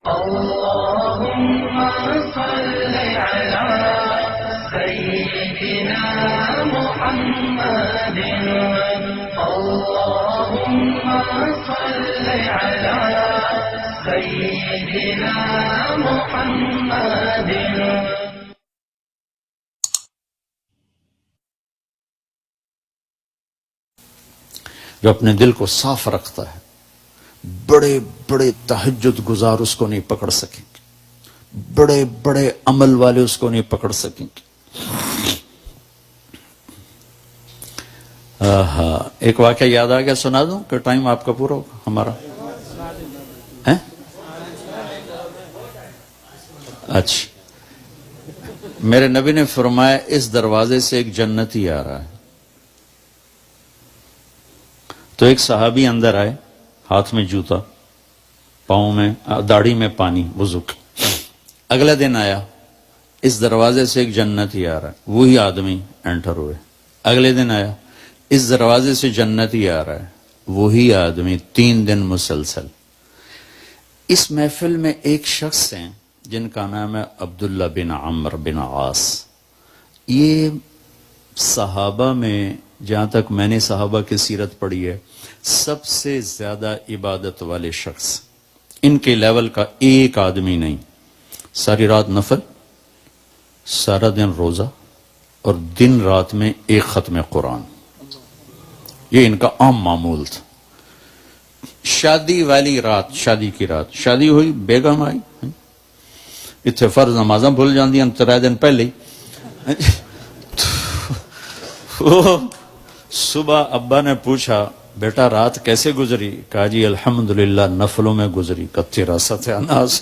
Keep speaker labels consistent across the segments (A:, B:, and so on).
A: اللهم صل على سيدنا محمد اللهم صل على سيدنا محمد.
B: جو اپنے دل کو صاف رکھتا ہے بڑے بڑے تہجد گزار اس کو نہیں پکڑ سکیں گے، بڑے بڑے عمل والے اس کو نہیں پکڑ سکیں گے. ایک واقعہ یاد آ گیا، سنا دوں کہ ٹائم آپ کا پورا ہوگا ہمارا؟ اچھا، میرے نبی نے فرمایا اس دروازے سے ایک جنتی آ رہا ہے. تو ایک صحابی اندر آئے، ہاتھ میں جوتا، پاؤں میں داڑھی میں پانی، وضو. اگلا دن آیا، اس دروازے سے ایک جنتی آ رہا ہے، وہی آدمی انٹر ہوئے. اگلے دن آیا، اس دروازے سے جنتی آ رہا ہے، وہی آدمی 3 دن مسلسل. اس محفل میں ایک شخص ہیں جن کا نام ہے عبداللہ بن عمرو بن عاص. یہ صحابہ میں، جہاں تک میں نے صحابہ کی سیرت پڑھی ہے، سب سے زیادہ عبادت والے شخص. ان کے لیول کا ایک آدمی نہیں. ساری رات نفل، سارا دن روزہ، اور دن رات میں ایک ختم قرآن. یہ ان کا عام معمول تھا. شادی والی رات، شادی کی رات، شادی ہوئی، بیگم آئی، اتنے فرض نمازاں بھول جاندی 3 دن پہلے ہی. صبح ابا نے پوچھا بیٹا رات کیسے گزری؟ کہا جی الحمدللہ نفلوں میں گزری. کتی راست ہے اناس،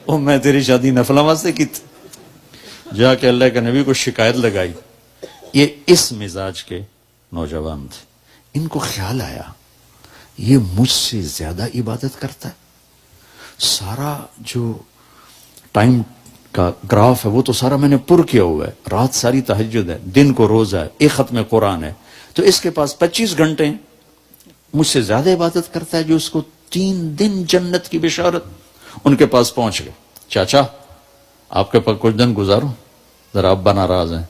B: او میں تیری شادی نفلوں واسطے کی تھی. جا کے اللہ کے نبی کو شکایت لگائی. یہ اس مزاج کے نوجوان تھے. ان کو خیال آیا یہ مجھ سے زیادہ عبادت کرتا ہے. سارا جو ٹائم کا گراف ہے وہ تو سارا میں نے پر کیا ہوا ہے. رات ساری تہجد ہے، دن کو روزہ ہے، ایک ختم قرآن ہے. تو اس کے پاس 25 گھنٹے ہیں، مجھ سے زیادہ عبادت کرتا ہے جو اس کو 3 دن جنت کی بشارت. ان کے پاس پہنچ گئے. چاچا آپ کے پاس کچھ دن گزارو، ذرا ابا ناراض ہیں.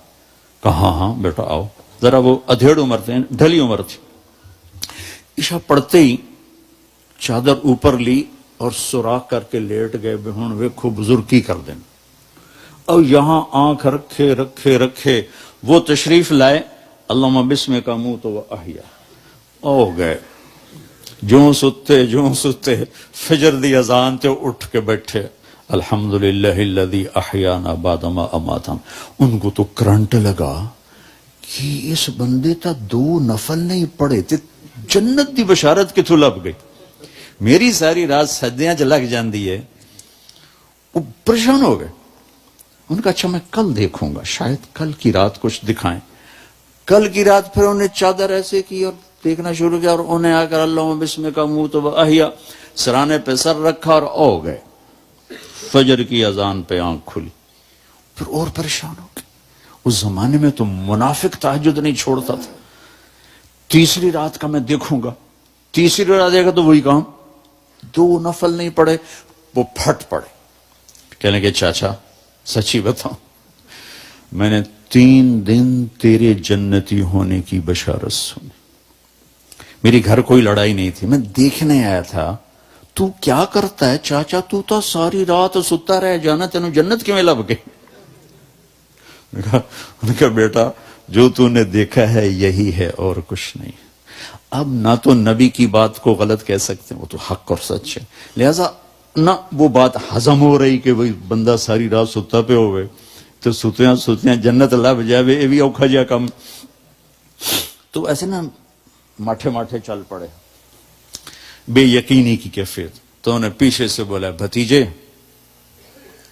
B: کہا ہاں بیٹا آؤ. ذرا وہ ادھیڑ عمر تھے، ڈھلی عمر تھی. عشاء پڑھتے ہی چادر اوپر لی اور سوراخ کر کے لیٹ گئے. ہوں ویکھو بزرگ کی کر دیں. اور یہاں آنکھ رکھے رکھے رکھے وہ تشریف لائے، اللہم بسمک اموت و احیا. ہو گئے جوں ستے فجر دی اذان تے اٹھ کے بیٹھے، الحمدللہ الذی احیانا بعد ما اماتنا. ان کو تو کرنٹ لگا کہ اس بندے تا 2 نفل نہیں پڑے تے جنت دی بشارت کتھوں لب گئی. میری ساری رات سجدیاں چ لگ جاندی ہے. وہ پریشان ہو گئے. ان کا اچھا میں کل دیکھوں گا، شاید کل کی رات کچھ دکھائیں. کل کی رات پھر انہیں چادر ایسے کی اور دیکھنا شروع کیا، اور انہیں آ کر اللہم بسمک اموت و احیا سرانے پہ سر رکھا اور او گئے. فجر کی اذان پہ آنکھ کھلی. پھر اور پریشان ہو گئے. اس زمانے میں تو منافق تہجد نہیں چھوڑتا تھا. تیسری رات کا میں دیکھوں گا. تیسری رات دیکھا تو وہی کام، 2 نفل نہیں پڑے. وہ پھٹ پڑے. کہنے کہ چاچا سچی بتاؤں، میں نے 3 دن تیرے جنتی ہونے کی بشارت سنی. میری گھر کوئی لڑائی نہیں تھی، میں دیکھنے آیا تھا تو کیا کرتا ہے. چاچا تو ساری رات ستا رہ جانا، تینوں جنت کیویں لب گئی؟ ان کا بیٹا جو تو نے دیکھا ہے یہی ہے اور کچھ نہیں. اب نہ تو نبی کی بات کو غلط کہہ سکتے ہیں، وہ تو حق اور سچ ہے. لہذا نہ وہ بات ہضم ہو رہی کہ وہی بندہ ساری رات ستا پہ ہو گئے تو ستیاں جنت لب جائے، یہ بھی اوکھا جا کم. تو ایسے نا ماٹھے ماٹھے چل پڑے، بے یقینی کی کیفیت. تو انہیں پیچھے سے بولا بھتیجے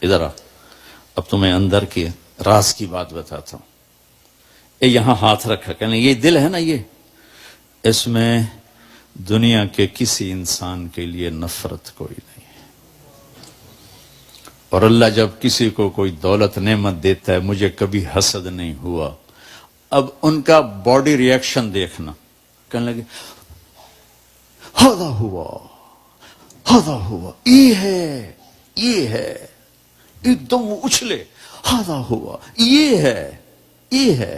B: ادھر آ، اب تمہیں اندر کی راز کی بات بتاتا ہوں. یہاں ہاتھ رکھا. کہنے یہ دل ہے نا، یہ اس میں دنیا کے کسی انسان کے لیے نفرت کوئی نہیں ہے. اور اللہ جب کسی کو کوئی دولت نعمت دیتا ہے، مجھے کبھی حسد نہیں ہوا. اب ان کا باڈی ریئیکشن دیکھنا. کہنے لگے ہذا ہوا یہ ہے. یہ ہے، ایک دم وہ اچھلے، ہادا ہوا، یہ ہے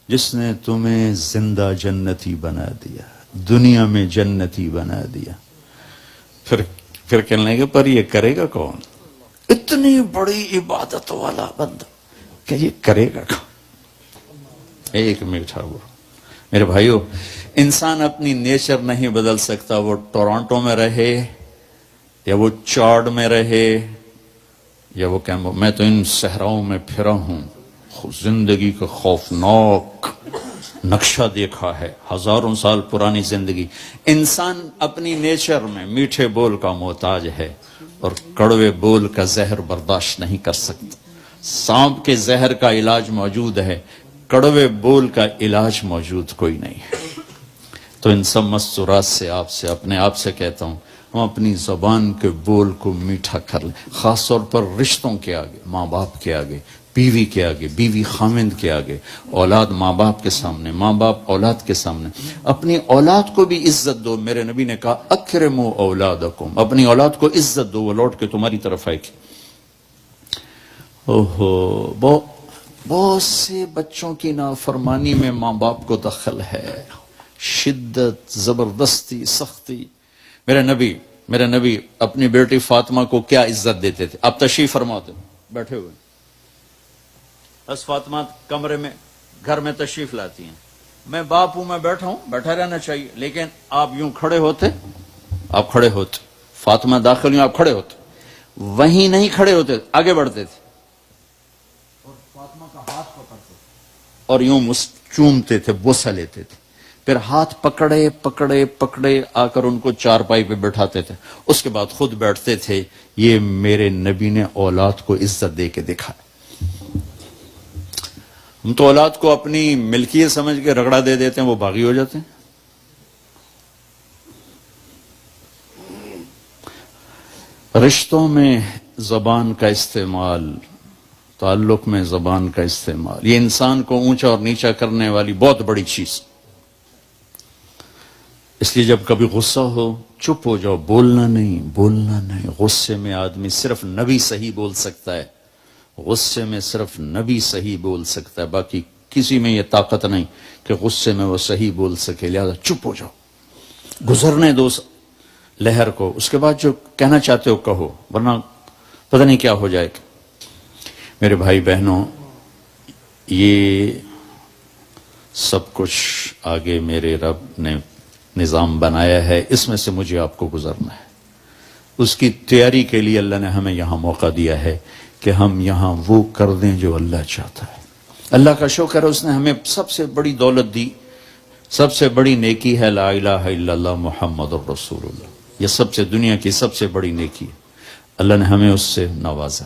B: جس نے تمہیں زندہ جنتی بنا دیا، دنیا میں جنتی بنا دیا. پھر کہنے لگے پر یہ کرے گا کون؟ اتنی بڑی عبادت والا بندہ کہ یہ کرے گا کون؟ ایک میٹھا وہ. میرے بھائیو، انسان اپنی نیچر نہیں بدل سکتا، وہ ٹورانٹو میں رہے یا وہ چارڈ میں رہے یا وہ میں تو ان صحراؤں میں پھرا ہوں، زندگی کا خوفناک نقشہ دیکھا ہے، ہزاروں سال پرانی زندگی. انسان اپنی نیچر میں میٹھے بول کا محتاج ہے اور کڑوے بول کا زہر برداشت نہیں کر سکتا. سانپ کے زہر کا علاج موجود ہے، کڑوے بول کا علاج موجود کوئی نہیں ہے. تو ان سب مستورات سے اپنے آپ سے کہتا ہوں، ہم اپنی زبان کے بول کو میٹھا کر لیں، خاص طور پر رشتوں کے آگے، ماں باپ کے آگے، بیوی کے آگے، بیوی خامند کے آگے، اولاد ماں باپ کے سامنے، ماں باپ اولاد کے سامنے. اپنی اولاد کو بھی عزت دو. میرے نبی نے کہا اکرموا اولادکم، اپنی اولاد کو عزت دو، وہ لوٹ کے تمہاری طرف آئے گی. بہت سے بچوں کی نافرمانی میں ماں باپ کو دخل ہے، شدت، زبردستی، سختی. میرے نبی اپنی بیٹی فاطمہ کو کیا عزت دیتے تھے؟ آپ تشریف فرماتے بیٹھے ہوئے، بس فاطمہ کمرے میں گھر میں تشریف لاتی ہیں، میں باپ ہوں، میں بیٹھا ہوں، بیٹھا رہنا چاہیے، لیکن آپ یوں کھڑے ہوتے، فاطمہ داخل ہوں، آپ کھڑے ہوتے، وہیں نہیں کھڑے ہوتے، آگے بڑھتے تھے اور فاطمہ کا ہاتھ پکڑتے اور یوں چومتے تھے، بوسہ لیتے تھے. پھر ہاتھ پکڑے آ کر ان کو چارپائی پہ بٹھاتے تھے، اس کے بعد خود بیٹھتے تھے. یہ میرے نبی نے اولاد کو عزت دے کے دکھا. ہم تو اولاد کو اپنی ملکیت سمجھ کے رگڑا دے دیتے ہیں، وہ باغی ہو جاتے ہیں. رشتوں میں زبان کا استعمال، تعلق میں زبان کا استعمال، یہ انسان کو اونچا اور نیچا کرنے والی بہت بڑی چیز. اس لیے جب کبھی غصہ ہو چپ ہو جاؤ، بولنا نہیں. غصے میں آدمی صرف نبی صحیح بول سکتا ہے، غصے میں صرف نبی صحیح بول سکتا ہے، باقی کسی میں یہ طاقت نہیں کہ غصے میں وہ صحیح بول سکے. لہذا چپ ہو جاؤ، گزرنے دو لہر کو، اس کے بعد جو کہنا چاہتے ہو کہو، ورنہ پتہ نہیں کیا ہو جائے گا. میرے بھائی بہنوں، یہ سب کچھ آگے میرے رب نے نظام بنایا ہے، اس میں سے مجھے آپ کو گزرنا ہے. اس کی تیاری کے لیے اللہ نے ہمیں یہاں موقع دیا ہے کہ ہم یہاں وہ کر دیں جو اللہ چاہتا ہے. اللہ کا شکر ہے، اس نے ہمیں سب سے بڑی دولت دی، سب سے بڑی نیکی ہے لا الہ الا اللہ محمد الرسول اللہ. یہ سب سے دنیا کی سب سے بڑی نیکی ہے، اللہ نے ہمیں اس سے نوازا.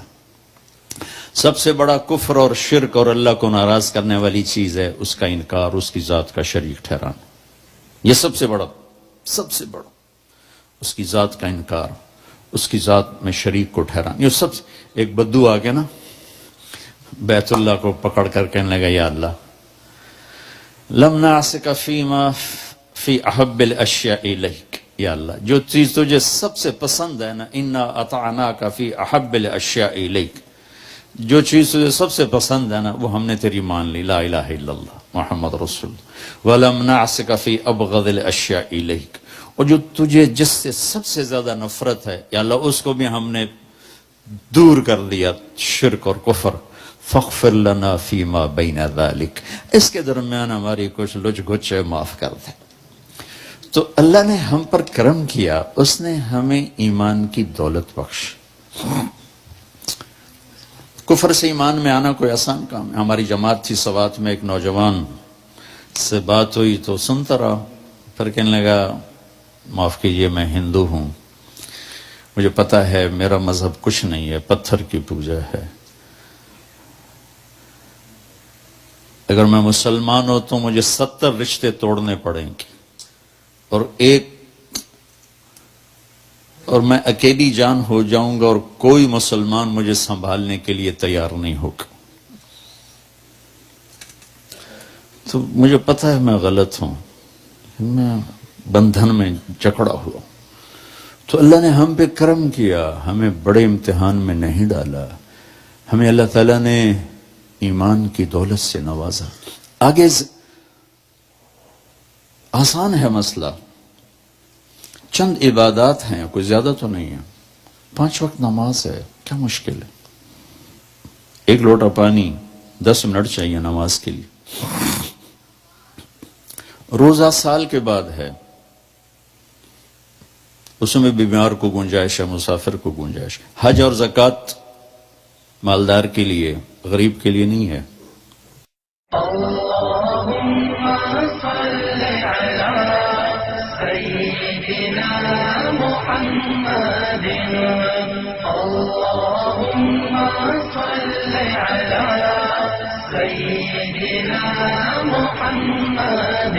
B: سب سے بڑا کفر اور شرک اور اللہ کو ناراض کرنے والی چیز ہے اس کا انکار، اس کی ذات کا شریک ٹھہرانا. یہ سب سے بڑا اس کی ذات کا انکار، اس کی ذات میں شریک کو ٹھہرانا. یہ سب ایک بدو آ گیا نا بیت اللہ کو پکڑ کر کہنے لگا یا اللہ لم نعصک فیما فی احب الاشیاء الیک، یا اللہ جو چیز تجھے سب سے پسند ہے نا، انا اطعناک فی احب الاشیاء الیک، جو چیز تجھے سب سے پسند ہے نا وہ ہم نے تیری مان لی، لا الہ الا اللہ محمد رسول اللہ. وَلَمْ نَعْسِكَ فِي أَبْغَضِ الْأَشْيَاءِ إِلَيْكَ، اور جو تجھے جس سے سب سے زیادہ نفرت ہے یا اللہ اس کو بھی ہم نے دور کر دیا، شرک اور کفر. فَاغْفِرْ لَنَا فِي مَا بَيْنَ ذَلِكَ، اس کے درمیان ہماری کچھ لچ گچے معاف کر دے. تو اللہ نے ہم پر کرم کیا، اس نے ہمیں ایمان کی دولت بخش. کفر سے ایمان میں آنا کوئی آسان کام ہے. ہماری جماعت تھی سوات میں، ایک نوجوان سے بات ہوئی تو سنتا رہا، پھر کہنے لگا معاف کیجئے میں ہندو ہوں، مجھے پتا ہے میرا مذہب کچھ نہیں ہے، پتھر کی پوجا ہے، اگر میں مسلمان ہوں تو مجھے 70 رشتے توڑنے پڑیں گے اور میں اکیلی جان ہو جاؤں گا اور کوئی مسلمان مجھے سنبھالنے کے لیے تیار نہیں ہوگا. تو مجھے پتا ہے میں غلط ہوں، میں بندھن میں جکڑا ہوا. تو اللہ نے ہم پہ کرم کیا، ہمیں بڑے امتحان میں نہیں ڈالا، ہمیں اللہ تعالیٰ نے ایمان کی دولت سے نوازا۔ آگے آسان ہے مسئلہ، چند عبادات ہیں، کوئی زیادہ تو نہیں ہے، 5 وقت نماز ہے، کیا مشکل ہے؟ 1 لوٹا پانی 10 منٹ چاہیے نماز کے لیے، روزہ سال کے بعد ہے، اس میں بیمار کو گنجائش ہے، مسافر کو گنجائش، حج اور زکوٰۃ مالدار کے لیے، غریب کے لیے نہیں ہے۔
A: اللهم صل على سيدنا محمد اللهم صل على سيدنا محمد